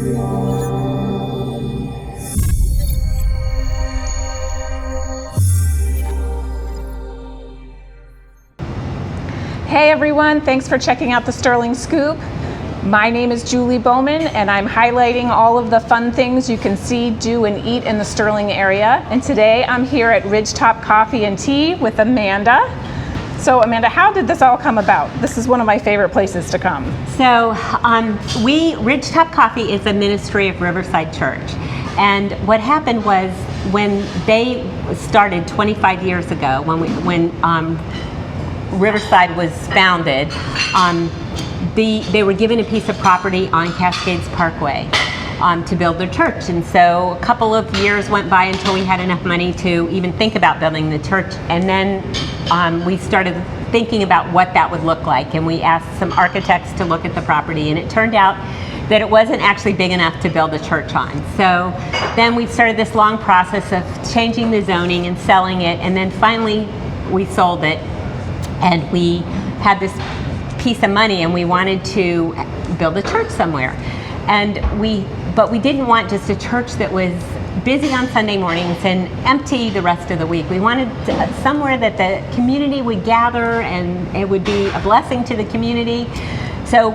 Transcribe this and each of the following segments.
Hey everyone, thanks for checking out the Sterling Scoop. My name is Julie Bowman and I'm highlighting all of the fun things you can see, do, and eat in the Sterling area. And today I'm here at Ridgetop Coffee and Tea with Amanda. So Amanda, how did this all come about? This is one of my favorite places to come. So Ridgetop Coffee is a ministry of Riverside Church. And what happened was when they started 25 years ago, when Riverside was founded, they were given a piece of property on Cascades Parkway to build their church. And so a couple of years went by until we had enough money to even think about building the church. And then we started thinking about what that would look like. And we asked some architects to look at the property. And it turned out that it wasn't actually big enough to build a church on. So then we started this long process of changing the zoning and selling it. And then finally we sold it. And we had this piece of money and we wanted to build a church somewhere. But we didn't want just a church that was busy on Sunday mornings and empty the rest of the week. We wanted somewhere that the community would gather and it would be a blessing to the community. So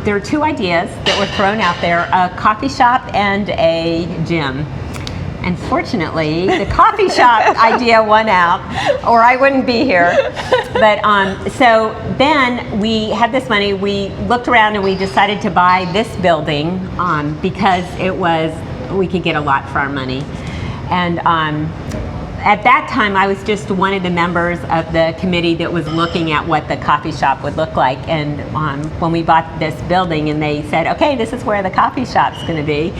there are two ideas that were thrown out there, a coffee shop and a gym. Unfortunately, the coffee shop idea won out, or I wouldn't be here. But so then we had this money. We looked around and we decided to buy this building because we could get a lot for our money. And at that time, I was just one of the members of the committee that was looking at what the coffee shop would look like. And when we bought this building, and they said, "Okay, this is where the coffee shop's going to be."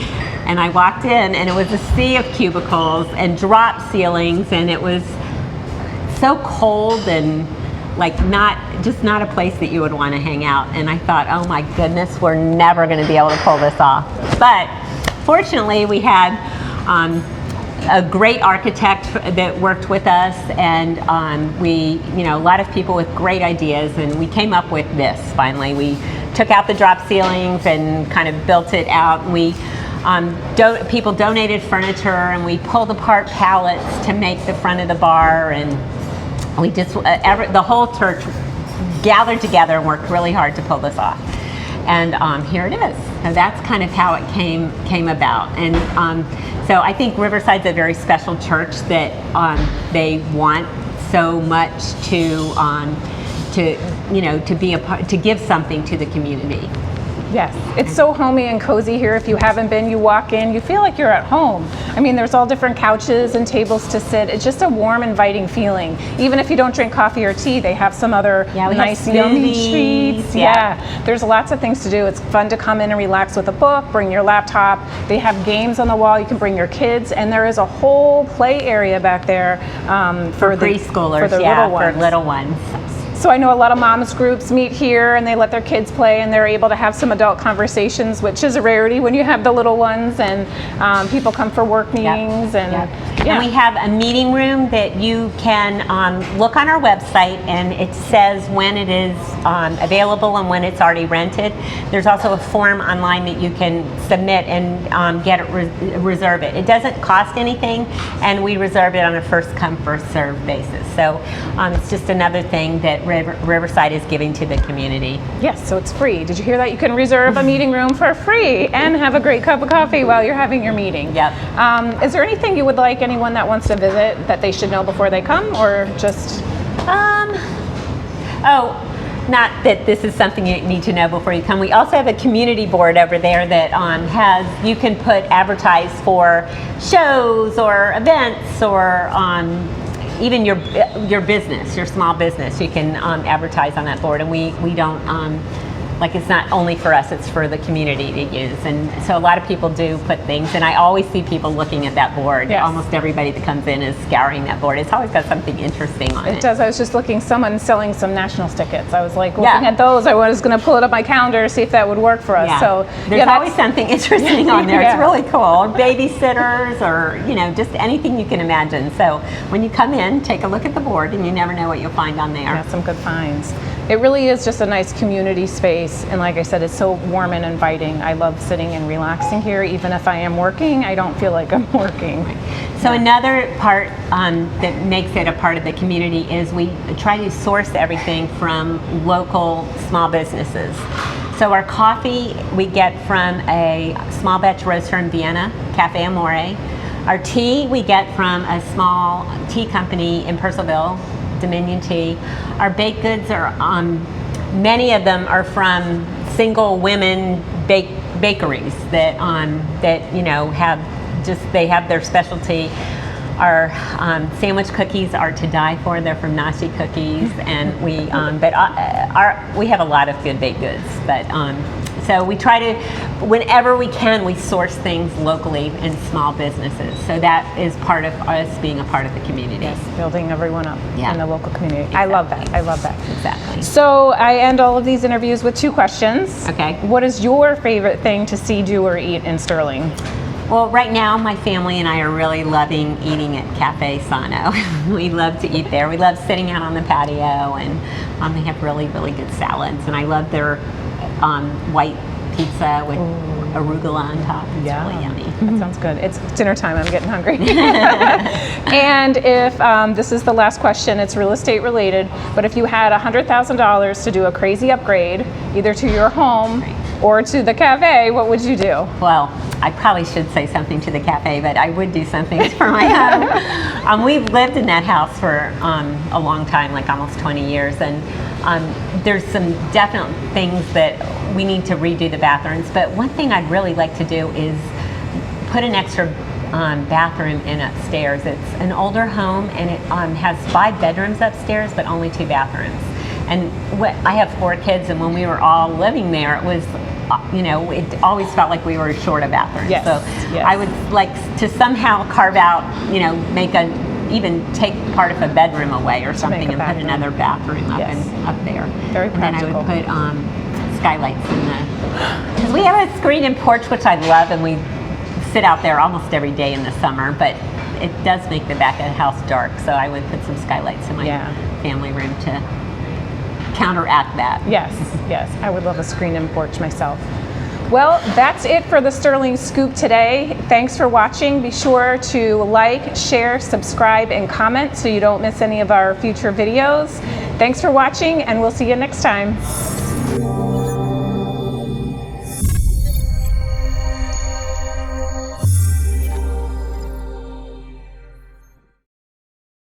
And I walked in and it was a sea of cubicles and drop ceilings, and it was so cold and like not a place that you would want to hang out. And I thought, oh my goodness, we're never going to be able to pull this off. But fortunately we had a great architect that worked with us, and a lot of people with great ideas, and we came up with this finally. We took out the drop ceilings and kind of built it out. And we people donated furniture, and we pulled apart pallets to make the front of the bar, and we just the whole church gathered together and worked really hard to pull this off. And here it is. So that's kind of how it came about. And so I think Riverside's a very special church that they want so much to be a part, to give something to the community. Yes, it's so homey and cozy here. If you haven't been, you walk in, you feel like you're at home. I mean, there's all different couches and tables to sit. It's just a warm, inviting feeling. Even if you don't drink coffee or tea, they have some other nice yummy treats. Yeah, there's lots of things to do. It's fun to come in and relax with a book, bring your laptop. They have games on the wall. You can bring your kids, and there is a whole play area back there for preschoolers, for little ones. So I know a lot of moms groups meet here and they let their kids play, and they're able to have some adult conversations, which is a rarity when you have the little ones, and people come for work meetings. And we have a meeting room that you can look on our website, and it says when it is available and when it's already rented. There's also a form online that you can submit and reserve it. It doesn't cost anything, and we reserve it on a first come first served basis. So it's just another thing that Riverside is giving to the community. Yes, so it's free. Did you hear that? You can reserve a meeting room for free and have a great cup of coffee while you're having your meeting. Yep. Is there anything you would like anyone that wants to visit that they should know before they come, or just? Not that this is something you need to know before you come. We also have a community board over there that you can advertise for shows or events, or even your business, your small business. You can advertise on that board, and we don't it's not only for us, it's for the community to use. And so a lot of people do put things, and I always see people looking at that board. Yes. Almost everybody that comes in is scouring that board. It's always got something interesting on it. It does. I was just looking, someone selling some Nationals tickets. I was like looking at those. I was going to pull it up my calendar, see if that would work for us. Yeah. So there's always something interesting on there. Yeah. It's really cool. Or babysitters, or just anything you can imagine. So when you come in, take a look at the board, and you never know what you'll find on there. Yeah, some good finds. It really is just a nice community space. space, and like I said, it's so warm and inviting. I love sitting and relaxing here. Even if I am working, I don't feel like I'm working. So another part that makes it a part of the community is we try to source everything from local small businesses. So our coffee we get from a small batch roaster in Vienna, Cafe Amore. Our tea we get from a small tea company in Purcellville, Dominion Tea. Our baked goods are, many of them are from single women bakeries that they have their specialty. Our sandwich cookies are to die for. They're from Nashi Cookies, and we have a lot of good baked goods. But so we try to, whenever we can, we source things locally in small businesses. So that is part of us being a part of the community. Yes, building everyone up in the local community. Exactly. I love that. I love that. Exactly. So I end all of these interviews with 2 questions. Okay. What is your favorite thing to see, do, or eat in Sterling? Well, right now my family and I are really loving eating at Cafe Sano. We love to eat there. We love sitting out on the patio, and they have really, really good salads. And I love their white pizza with arugula on top. It's really yummy. That sounds good. It's dinner time. I'm getting hungry. And if this is the last question, it's real estate related, but if you had $100,000 to do a crazy upgrade, either to your home or to the cafe, what would you do? Well, I probably should say something to the cafe, but I would do something for my home. We've lived in that house for a long time, like almost 20 years, and there's some definite things that we need to redo the bathrooms. But one thing I'd really like to do is put an extra bathroom in upstairs. It's an older home, and it has 5 bedrooms upstairs, but only 2 bathrooms. And I have 4 kids, and when we were all living there, it was, it always felt like we were short a bathroom. Yes. So I would like to somehow carve out, even take part of a bedroom away or something and put another bathroom up there. Very practical. And then I would put skylights in because we have a screened-in porch, which I love, and we sit out there almost every day in the summer, but it does make the back of the house dark, so I would put some skylights in my family room to counteract that. Yes, yes. I would love a screen-in porch myself. Well, that's it for the Sterling Scoop today. Thanks for watching. Be sure to like, share, subscribe, and comment so you don't miss any of our future videos. Thanks for watching, and we'll see you next time.